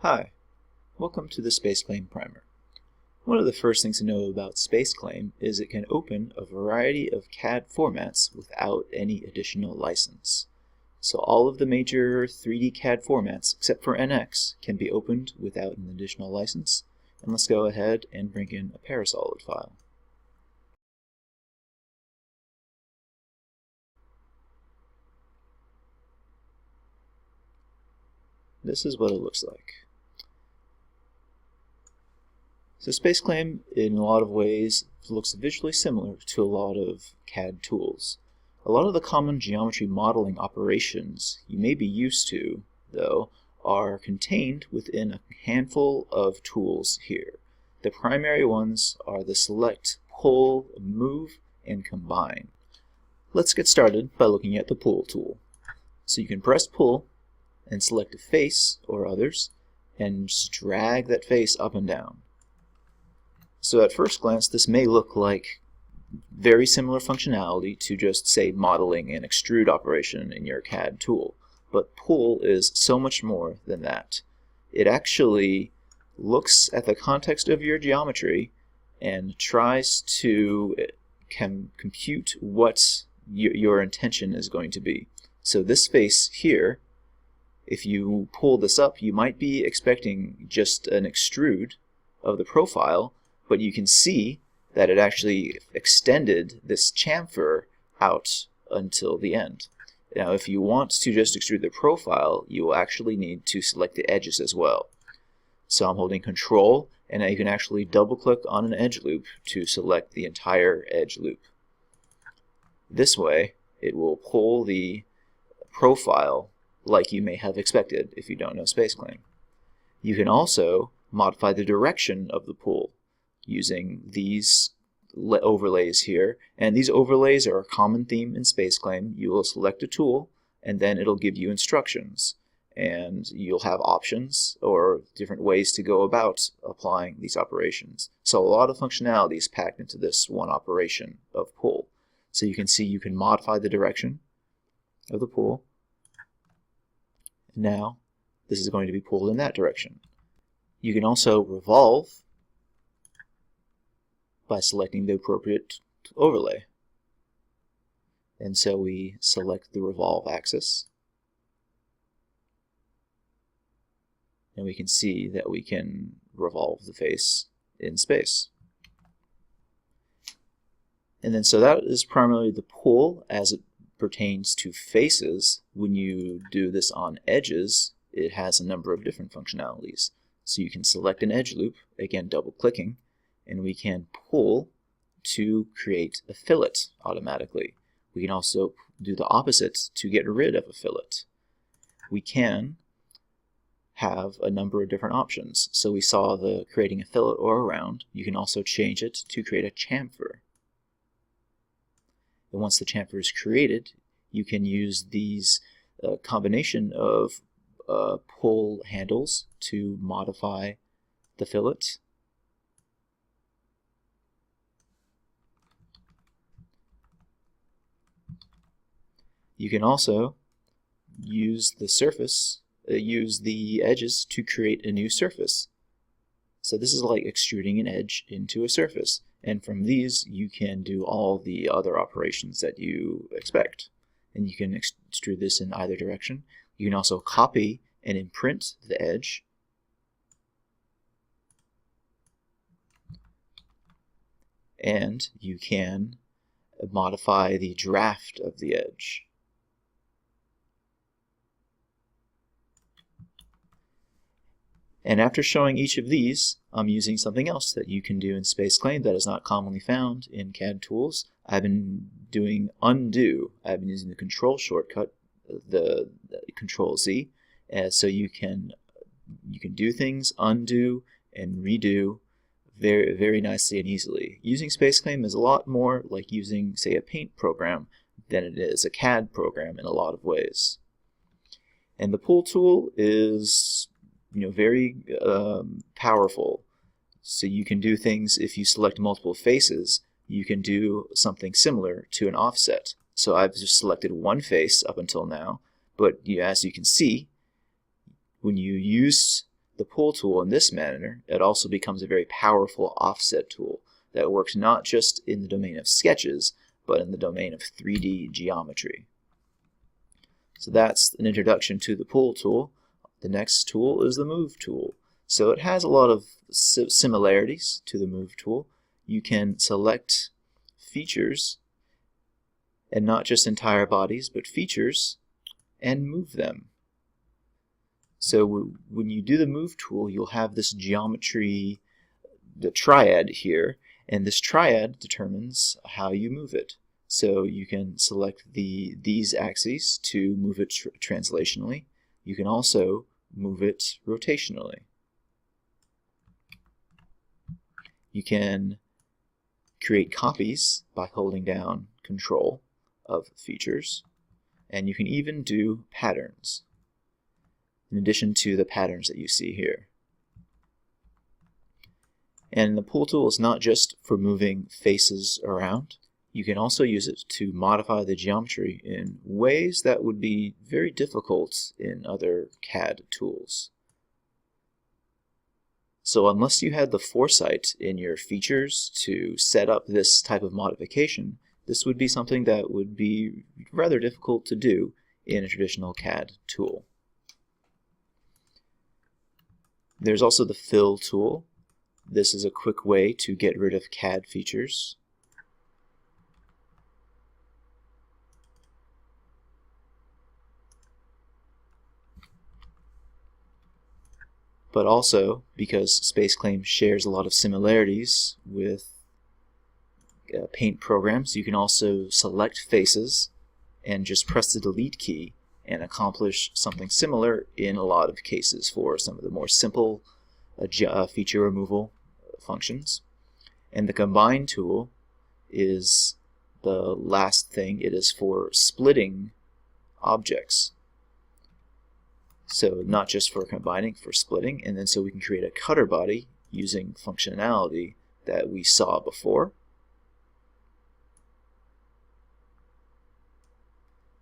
Hi, welcome to the SpaceClaim Primer. One of the first things to know about SpaceClaim is it can open a variety of CAD formats without any additional license. So all of the major 3D CAD formats, except for NX, can be opened without an additional license. And let's go ahead and bring in a Parasolid file. This is what it looks like. So SpaceClaim, in a lot of ways, looks visually similar to a lot of CAD tools. A lot of the common geometry modeling operations you may be used to, though, are contained within a handful of tools here. The primary ones are the select, pull, move, and combine. Let's get started by looking at the pull tool. So you can press pull and select a face or others and just drag that face up and down. So at first glance, this may look like very similar functionality to just, say, modeling an extrude operation in your CAD tool. But pull is so much more than that. It actually looks at the context of your geometry and tries to compute what your intention is going to be. So this face here, if you pull this up, you might be expecting just an extrude of the profile, but you can see that it actually extended this chamfer out until the end. Now, if you want to just extrude the profile, you will actually need to select the edges as well. So I'm holding Control, and now you can actually double-click on an edge loop to select the entire edge loop. This way, it will pull the profile like you may have expected if you don't know SpaceClaim. You can also modify the direction of the pull using these overlays here, and these overlays are a common theme in SpaceClaim. You will select a tool and then it'll give you instructions, and you'll have options or different ways to go about applying these operations. So a lot of functionality is packed into this one operation of pull. So you can see you can modify the direction of the pull. Now this is going to be pulled in that direction. You can also revolve by selecting the appropriate overlay. And so we select the revolve axis, and we can see that we can revolve the face in space. And then so that is primarily the pull as it pertains to faces. When you do this on edges, it has a number of different functionalities. So you can select an edge loop, again double-clicking, and we can pull to create a fillet automatically. We can also do the opposite to get rid of a fillet. We can have a number of different options. So we saw the creating a fillet or a round. You can also change it to create a chamfer. And once the chamfer is created, you can use these combination of pull handles to modify the fillet. You can also use the surface, use the edges to create a new surface. So this is like extruding an edge into a surface. And from these, you can do all the other operations that you expect. And you can extrude this in either direction. You can also copy and imprint the edge. And you can modify the draft of the edge. And after showing each of these, I'm using something else that you can do in SpaceClaim that is not commonly found in CAD tools. I've been doing undo. I've been using the Control shortcut, the Control Z, so you can do things, undo and redo very, very nicely and easily. Using SpaceClaim is a lot more like using, say, a paint program than it is a CAD program in a lot of ways. And the pull tool is very powerful. So you can do things, if you select multiple faces, you can do something similar to an offset. So I've just selected one face up until now, but as you can see, when you use the pull tool in this manner, it also becomes a very powerful offset tool that works not just in the domain of sketches, but in the domain of 3D geometry. So that's an introduction to the pull tool. The next tool is the move tool. So it has a lot of similarities to the move tool. You can select features, and not just entire bodies, but features, and move them. So when you do the move tool, you'll have this geometry, the triad here, and this triad determines how you move it. So you can select these axes to move it translationally. You can also move it rotationally. You can create copies by holding down Control of features, and you can even do patterns in addition to the patterns that you see here. And the pull tool is not just for moving faces around. You can also use it to modify the geometry in ways that would be very difficult in other CAD tools. So unless you had the foresight in your features to set up this type of modification, this would be something that would be rather difficult to do in a traditional CAD tool. There's also the fill tool. This is a quick way to get rid of CAD features. But also, because SpaceClaim shares a lot of similarities with paint programs, you can also select faces and just press the delete key and accomplish something similar in a lot of cases for some of the more simple feature removal functions. And the combine tool is the last thing. It is for splitting objects. So not just for combining, for splitting, and then so we can create a cutter body using functionality that we saw before.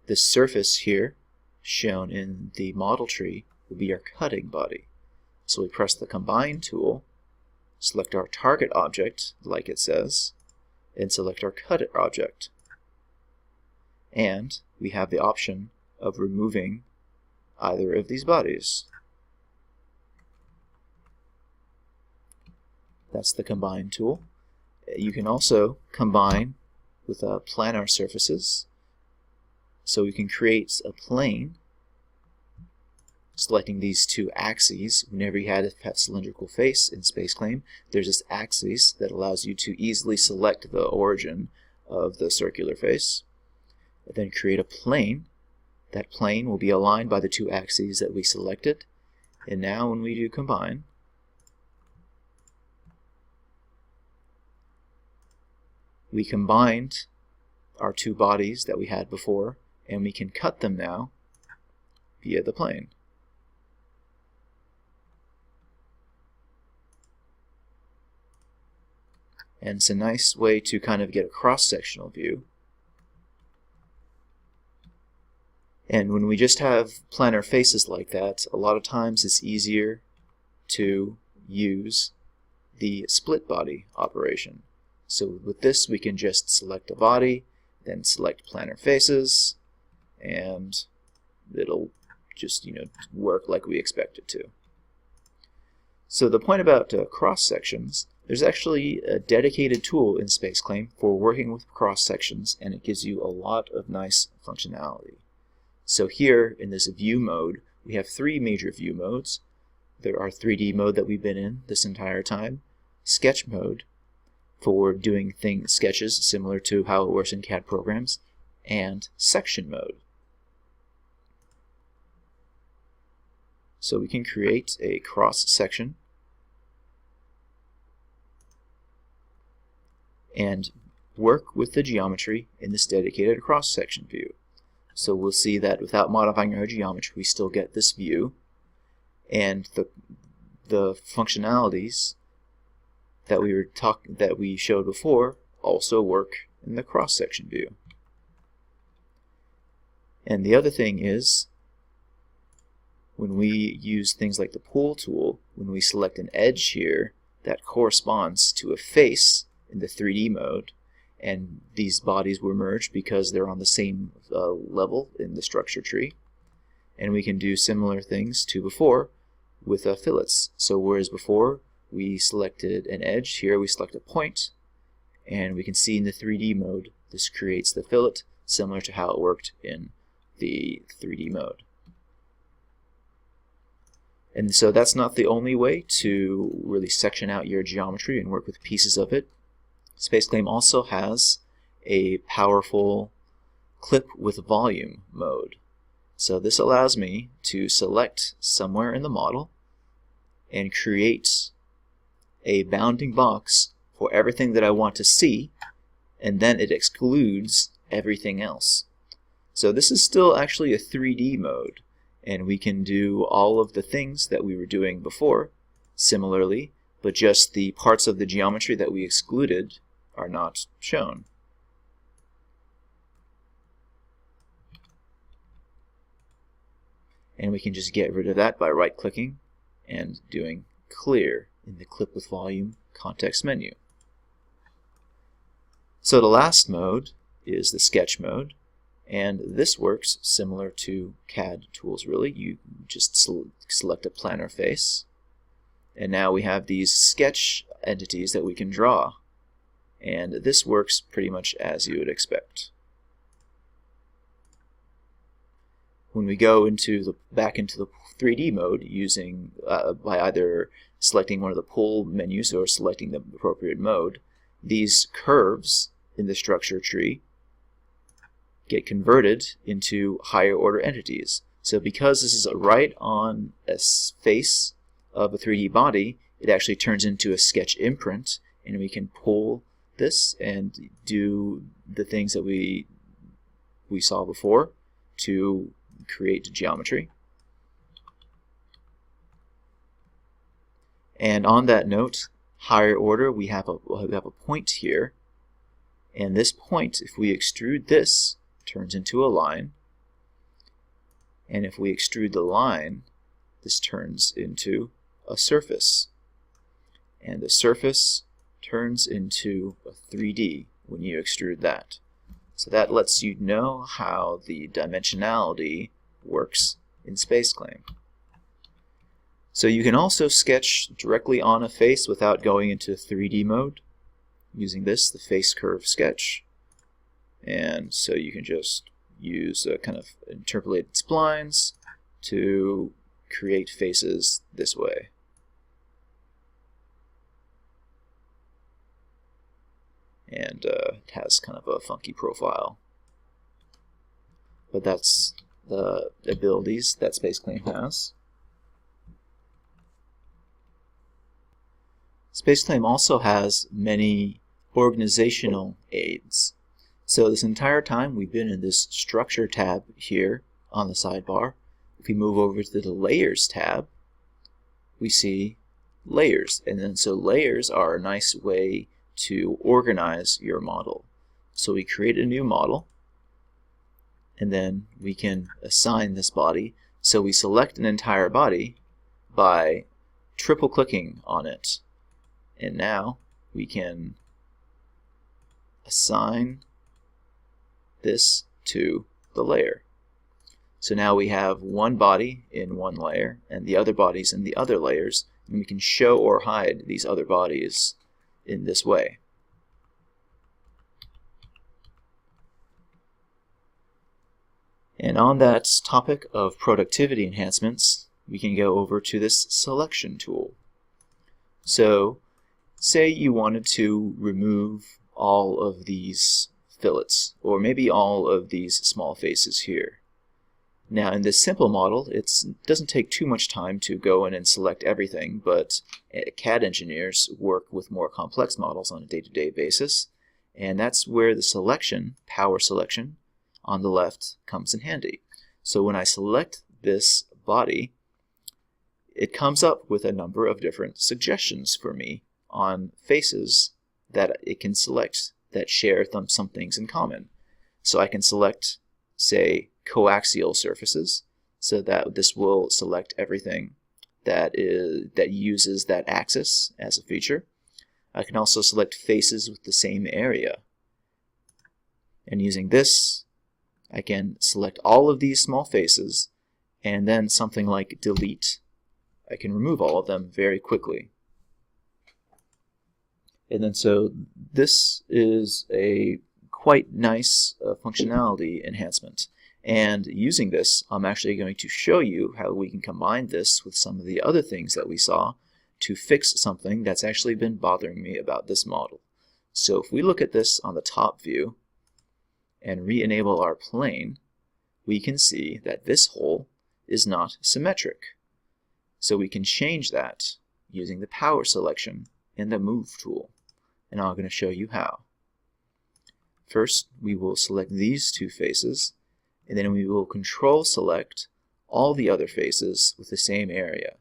This surface here, shown in the model tree, will be our cutting body. So we press the combine tool, select our target object, like it says, and select our cut object. And we have the option of removing either of these bodies. That's the combine tool. You can also combine with planar surfaces. So we can create a plane, selecting these two axes. Whenever you have a cylindrical face in SpaceClaim, there's this axis that allows you to easily select the origin of the circular face. And then create a plane. That plane will be aligned by the two axes that we selected. And now when we do combine, we combined our two bodies that we had before, and we can cut them now via the plane. And it's a nice way to kind of get a cross-sectional view. And when we just have planar faces like that, a lot of times it's easier to use the split body operation. So with this we can just select a body, then select planar faces, and it'll just work like we expect it to. So the point about cross sections, there's actually a dedicated tool in SpaceClaim for working with cross sections, and it gives you a lot of nice functionality. So here in this view mode, we have three major view modes. There are 3D mode that we've been in this entire time, sketch mode for doing sketches similar to how it works in CAD programs, and section mode. So we can create a cross section and work with the geometry in this dedicated cross section view. So we'll see that without modifying our geometry, we still get this view, and the functionalities that we showed before also work in the cross section view. And the other thing is, when we use things like the pull tool, when we select an edge here, that corresponds to a face in the 3D mode, and these bodies were merged because they're on the same level in the structure tree. And we can do similar things to before with fillets. So whereas before we selected an edge, here we select a point, and we can see in the 3D mode this creates the fillet, similar to how it worked in the 3D mode. And so that's not the only way to really section out your geometry and work with pieces of it. SpaceClaim also has a powerful clip with volume mode. So this allows me to select somewhere in the model and create a bounding box for everything that I want to see, and then it excludes everything else. So this is still actually a 3D mode, and we can do all of the things that we were doing before similarly, but just the parts of the geometry that we excluded are not shown. And we can just get rid of that by right-clicking and doing clear in the clip with volume context menu. So the last mode is the sketch mode, and this works similar to CAD tools really. You just select a planar face, and now we have these sketch entities that we can draw, and this works pretty much as you would expect. When we go back into the 3D mode using by either selecting one of the pull menus or selecting the appropriate mode, these curves in the structure tree get converted into higher order entities. So because this is right on a face of a 3D body, it actually turns into a sketch imprint, and we can pull this and do the things that we saw before to create geometry. And on that note, higher order, we have a point here, and this point, if we extrude this, turns into a line, and if we extrude the line, this turns into a surface, and the surface turns into a 3D when you extrude that. So that lets you know how the dimensionality works in SpaceClaim. So you can also sketch directly on a face without going into 3D mode using this, the face curve sketch. And so you can just use kind of interpolated splines to create faces this way. And it has kind of a funky profile. But that's the abilities that SpaceClaim has. SpaceClaim also has many organizational aids. So this entire time we've been in this Structure tab here on the sidebar. If we move over to the Layers tab, we see layers. And then so layers are a nice way to organize your model. So we create a new model, and then we can assign this body. So we select an entire body by triple clicking on it. And now we can assign this to the layer. So now we have one body in one layer and the other bodies in the other layers, and we can show or hide these other bodies in this way. And on that topic of productivity enhancements, we can go over to this selection tool. So say you wanted to remove all of these fillets, or maybe all of these small faces here. Now in this simple model, it doesn't take too much time to go in and select everything, but CAD engineers work with more complex models on a day-to-day basis, and that's where the selection, power selection, on the left comes in handy. So when I select this body, it comes up with a number of different suggestions for me on faces that it can select that share some things in common. So I can select, say, coaxial surfaces, so that this will select everything that uses that axis as a feature. I can also select faces with the same area. And using this, I can select all of these small faces, and then something like delete. I can remove all of them very quickly. And then so this is a quite nice functionality enhancement. And using this, I'm actually going to show you how we can combine this with some of the other things that we saw to fix something that's actually been bothering me about this model. So if we look at this on the top view and re-enable our plane, we can see that this hole is not symmetric. So we can change that using the power selection in the Move tool. And I'm going to show you how. First, we will select these two faces, and then we will control select all the other faces with the same area.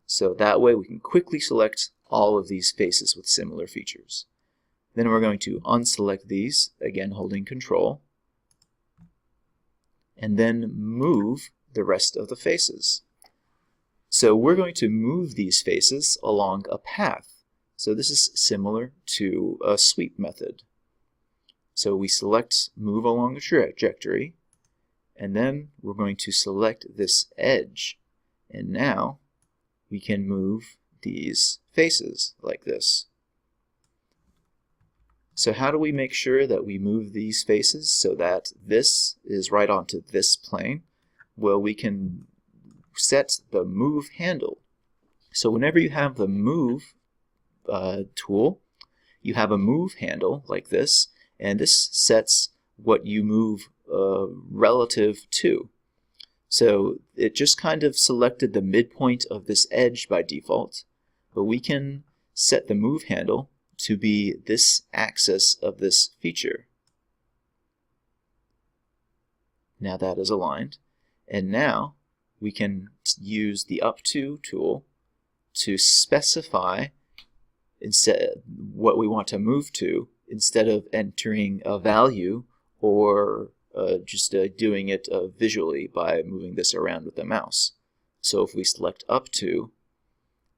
So that way we can quickly select all of these faces with similar features. Then we're going to unselect these, again holding control, and then move the rest of the faces. So we're going to move these faces along a path. So this is similar to a sweep method. So we select move along a trajectory, and then we're going to select this edge. And now we can move these faces like this. So how do we make sure that we move these faces so that this is right onto this plane? Well, we can set the move handle. So whenever you have the move tool, you have a move handle like this, and this sets what you move relative to. So it just kind of selected the midpoint of this edge by default, but we can set the move handle to be this axis of this feature. Now that is aligned, and now we can use the up to tool to specify instead what we want to move to, instead of entering a value or just doing it visually by moving this around with the mouse. So if we select up to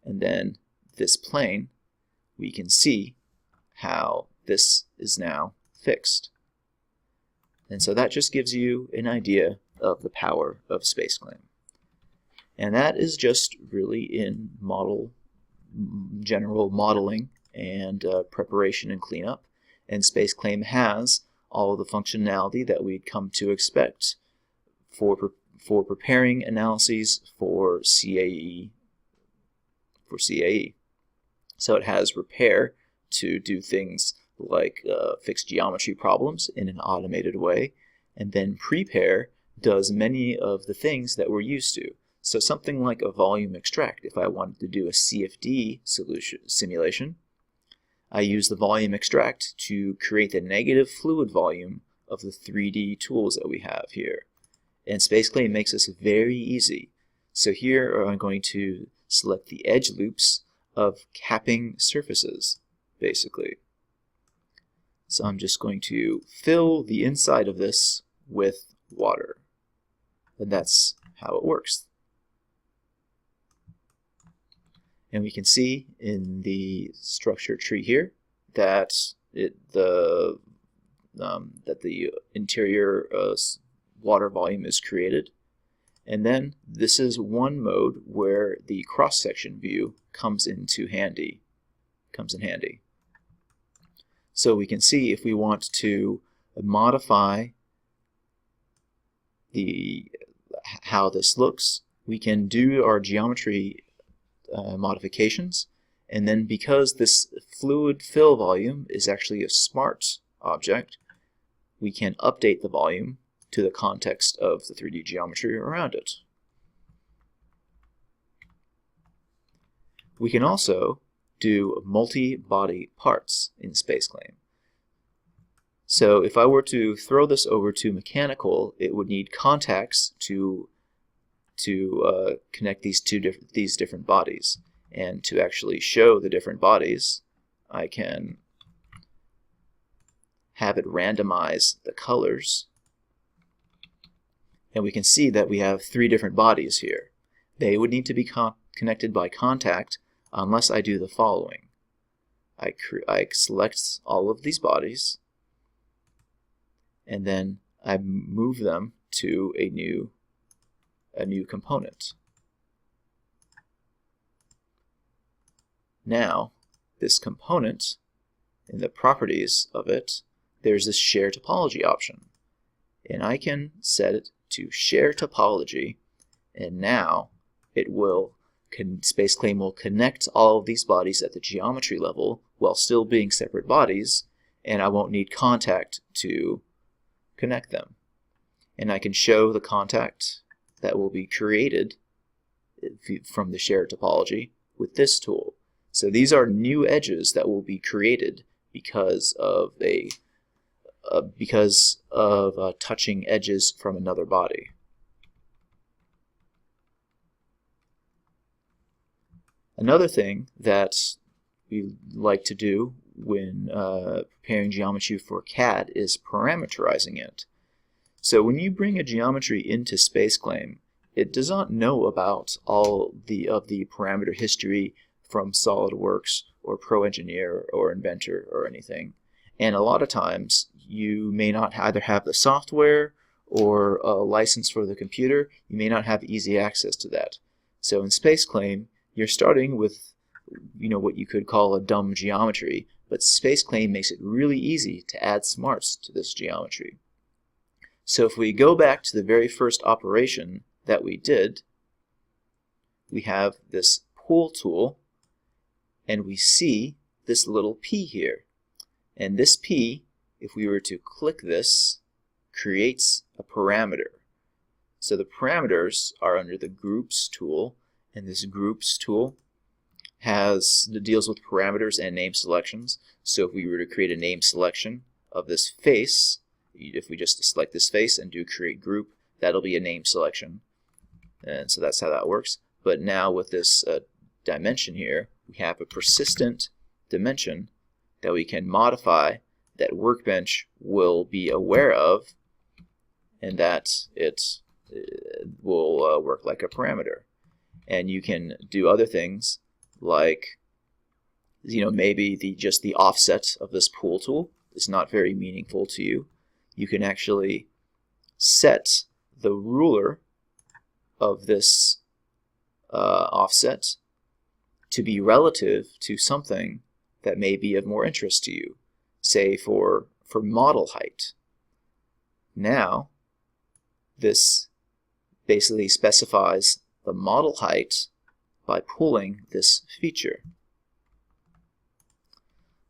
and then this plane, we can see how this is now fixed. And so that just gives you an idea of the power of SpaceClaim. And that is just really in general modeling and preparation and cleanup. And SpaceClaim has all of the functionality that we'd come to expect for preparing analyses for CAE. So it has repair to do things like fix geometry problems in an automated way, and then prepare does many of the things that we're used to. So something like a volume extract, if I wanted to do a CFD simulation, I use the volume extract to create the negative fluid volume of the 3D tools that we have here. And SpaceClaim makes this very easy. So here I'm going to select the edge loops of capping surfaces, basically. So I'm just going to fill the inside of this with water. And that's how it works. And we can see in the structure tree here that the interior water volume is created. And then this is one mode where the cross-section view comes in handy. So we can see if we want to modify how this looks, we can do our geometry modifications, and then because this fluid fill volume is actually a smart object, we can update the volume to the context of the 3D geometry around it. We can also do multi-body parts in SpaceClaim. So if I were to throw this over to mechanical, it would need contacts to connect these different bodies. And to actually show the different bodies, I can have it randomize the colors. And we can see that we have 3 different bodies here. They would need to be connected by contact unless I do the following. I select all of these bodies, and then I move them to a new component. Now, this component, in the properties of it, there's this share topology option. And I can set it to share topology, and now SpaceClaim will connect all of these bodies at the geometry level while still being separate bodies, and I won't need contact to connect them. And I can show the contact that will be created from the shared topology with this tool. So these are new edges that will be created because of touching edges from another body. Another thing that we like to do when preparing geometry for CAD is parameterizing it. So when you bring a geometry into SpaceClaim, it does not know about all of the parameter history from SolidWorks or ProEngineer or Inventor or anything. And a lot of times you may not either have the software or a license for the computer. You may not have easy access to that. So in SpaceClaim, you're starting with what you could call a dumb geometry, but SpaceClaim makes it really easy to add smarts to this geometry. So if we go back to the very first operation that we did, we have this pool tool, and we see this little P here. And this P, if we were to click this, creates a parameter. So the parameters are under the Groups tool, and this Groups tool deals with parameters and name selections. So if we were to create a name selection of this face, if we just select this face and do create group, that'll be a name selection. And so that's how that works. But now with this dimension here, we have a persistent dimension that we can modify, that Workbench will be aware of, and that it will work like a parameter. And you can do other things like, maybe just the offset of this pool tool is not very meaningful to you. You can actually set the ruler of this offset to be relative to something that may be of more interest to you, say for model height. Now, this basically specifies the model height by pulling this feature.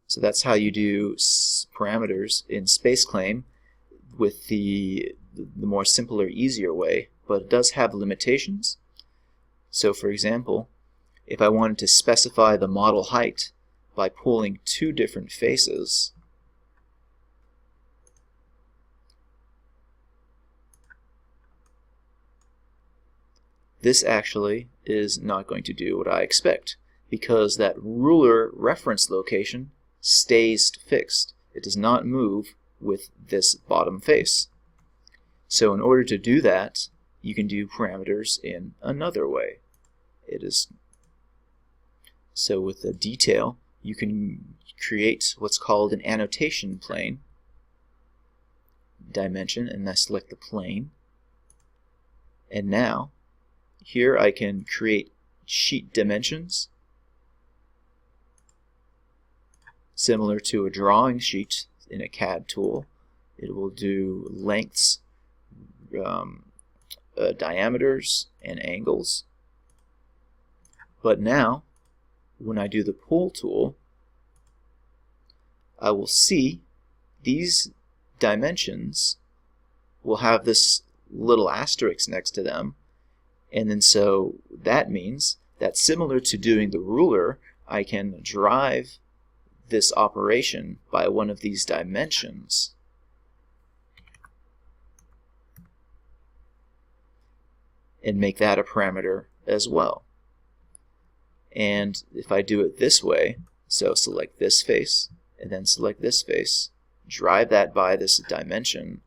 So that's how you do parameters in SpaceClaim with the more simpler, easier way, but it does have limitations. So for example, if I wanted to specify the model height by pulling two different faces, this actually is not going to do what I expect, because that ruler reference location stays fixed. It does not move with this bottom face. So in order to do that, you can do parameters in another way. So with the detail, you can create what's called an annotation plane dimension, and I select the plane. And now, here I can create sheet dimensions similar to a drawing sheet in a CAD tool. It will do lengths, diameters, and angles. But now, when I do the pool tool, I will see these dimensions will have this little asterisk next to them. And then so that means that similar to doing the ruler, I can drive this operation by one of these dimensions. And make that a parameter as well. And if I do it this way, so select this face, and then select this face, drive that by this dimension,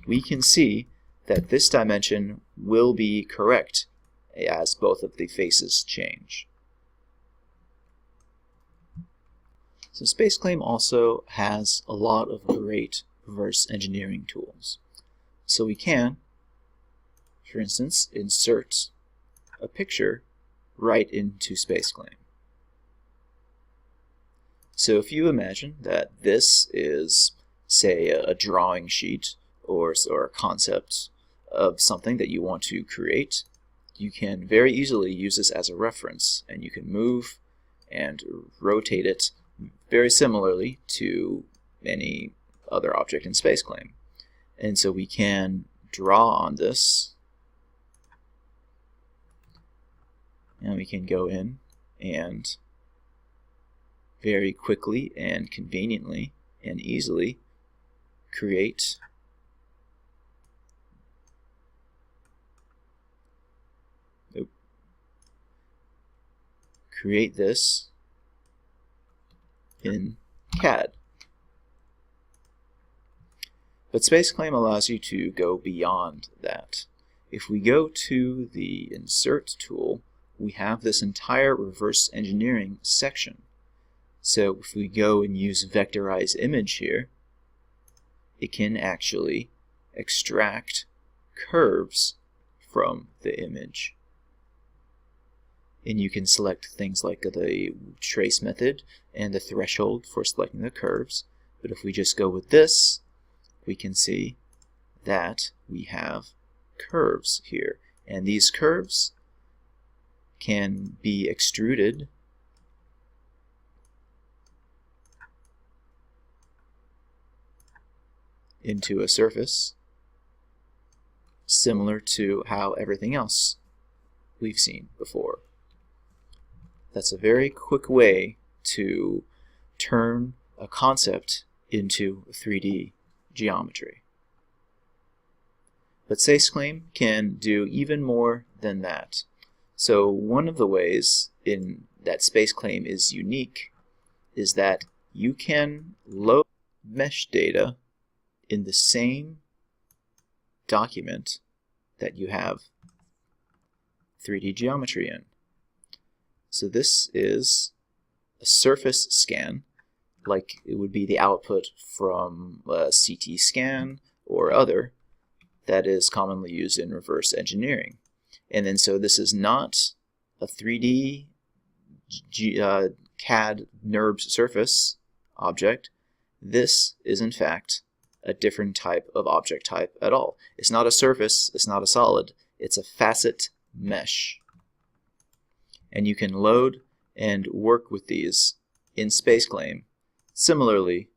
we can see that this dimension will be correct as both of the faces change. So SpaceClaim also has a lot of great reverse engineering tools. So we can, for instance, insert a picture right into SpaceClaim. So if you imagine that this is, say, a drawing sheet or a concept of something that you want to create, you can very easily use this as a reference, and you can move and rotate it very similarly to any other object in SpaceClaim. And so we can draw on this, and we can go in and very quickly and conveniently and easily create this in CAD. But SpaceClaim allows you to go beyond that. If we go to the Insert tool, we have this entire reverse engineering section. So if we go and use Vectorize Image here, it can actually extract curves from the image. And you can select things like the trace method and the threshold for selecting the curves. But if we just go with this, we can see that we have curves here. And these curves can be extruded into a surface, similar to how everything else we've seen before. That's a very quick way to turn a concept into 3D geometry. But SpaceClaim can do even more than that. So one of the ways in that SpaceClaim is unique is that you can load mesh data in the same document that you have 3D geometry in. So this is a surface scan, like it would be the output from a CT scan or other that is commonly used in reverse engineering. And then so this is not a 3D CAD NURBS surface object. This is in fact a different type of object type at all. It's not a surface, it's not a solid, it's a facet mesh. And you can load and work with these in SpaceClaim similarly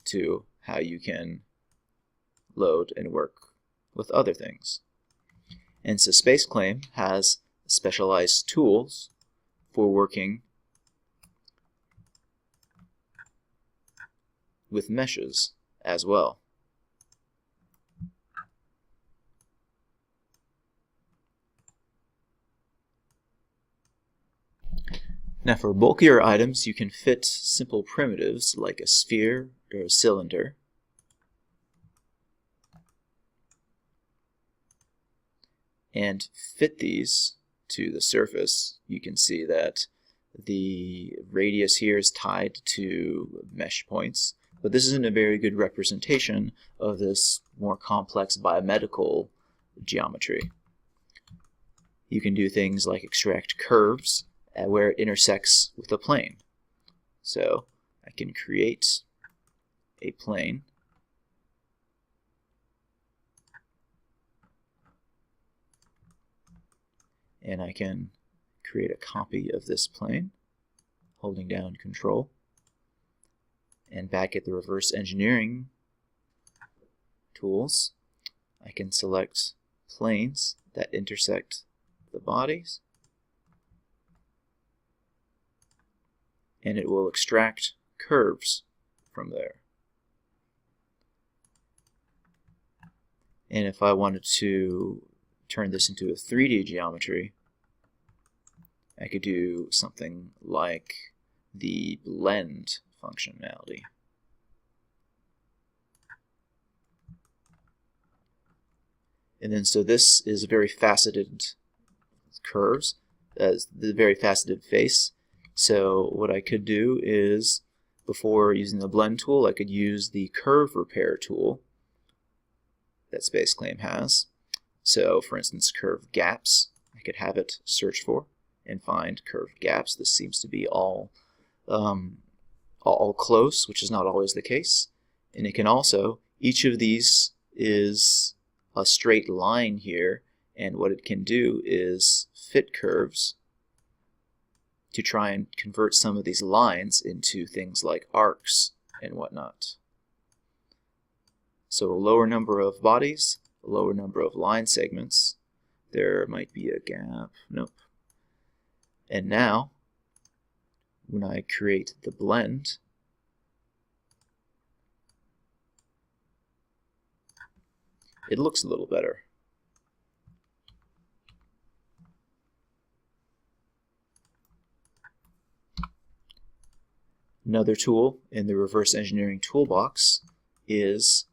to how you can load and work with other things. And so SpaceClaim has specialized tools for working with meshes as well. Now for bulkier items, you can fit simple primitives like a sphere or a cylinder. And fit these to the surface. You can see that the radius here is tied to mesh points, but this isn't a very good representation of this more complex biomedical geometry. You can do things like extract curves where it intersects with a plane. So I can create a plane and I can create a copy of this plane holding down Control, and back at the reverse engineering tools I can select planes that intersect the bodies, and it will extract curves from there. And if I wanted to turn this into a 3D geometry, I could do something like the blend functionality. And then so this is a very faceted curves, as the very faceted face. So what I could do is, before using the blend tool, I could use the curve repair tool that SpaceClaim has. So for instance, curved gaps, I could have it search for and find curved gaps. This seems to be all close, which is not always the case. And it can also, each of these is a straight line here, and what it can do is fit curves to try and convert some of these lines into things like arcs and whatnot. So a lower number of bodies, a lower number of line segments. There might be a gap. Nope. And now, when I create the blend, it looks a little better. Another tool in the reverse engineering toolbox is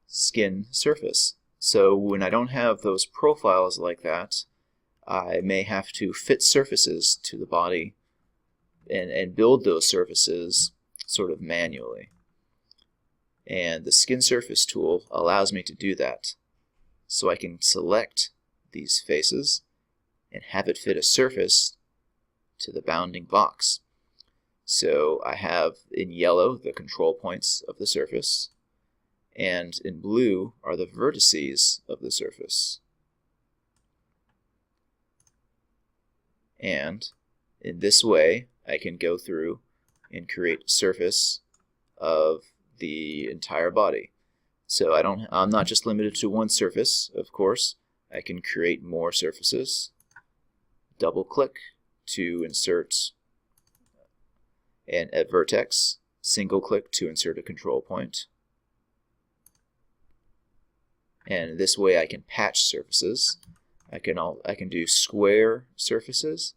skin surface. So when I don't have those profiles like that, I may have to fit surfaces to the body and build those surfaces sort of manually. And the skin surface tool allows me to do that. So I can select these faces and have it fit a surface to the bounding box. So I have in yellow the control points of the surface, and in blue are the vertices of the surface. And in this way, I can go through and create a surface of the entire body. So I'm not just limited to one surface, of course. I can create more surfaces. Double click to insert a vertex. Single click to insert a control point. And this way I can patch surfaces. I can do square surfaces,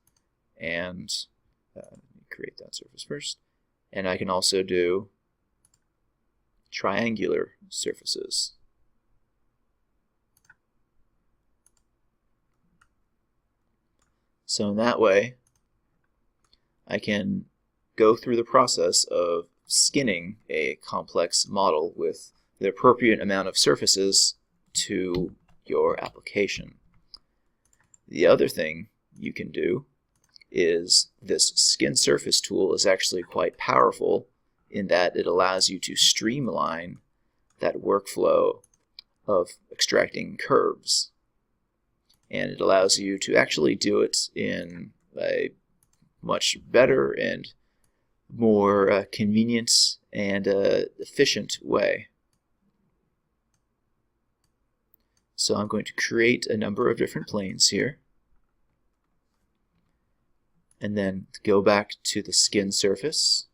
and create that surface first. And I can also do triangular surfaces. So in that way, I can go through the process of skinning a complex model with the appropriate amount of surfaces to your application. The other thing you can do is this skin surface tool is actually quite powerful in that it allows you to streamline that workflow of extracting curves. And it allows you to actually do it in a much better and more convenient and efficient way. So I'm going to create a number of different planes here, and then go back to the skin surface.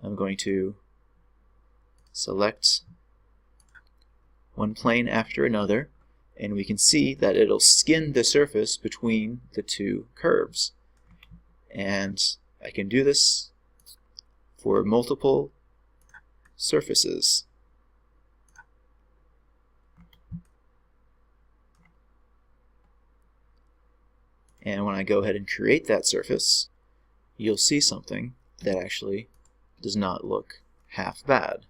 I'm going to select one plane after another, and we can see that it'll skin the surface between the two curves. And I can do this for multiple surfaces. And when I go ahead and create that surface, you'll see something that actually does not look half bad.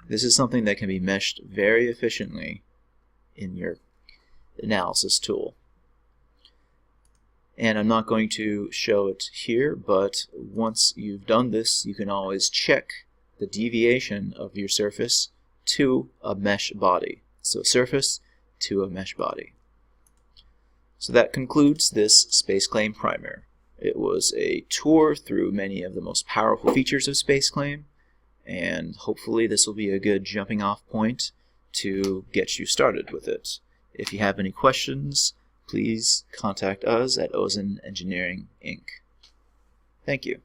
This is something that can be meshed very efficiently in your analysis tool. And I'm not going to show it here, but once you've done this, you can always check the deviation of your surface to a mesh body. So surface to a mesh body. So that concludes this SpaceClaim primer. It was a tour through many of the most powerful features of SpaceClaim, and hopefully this will be a good jumping off point to get you started with it. If you have any questions, please contact us at Ozen Engineering, Inc. Thank you.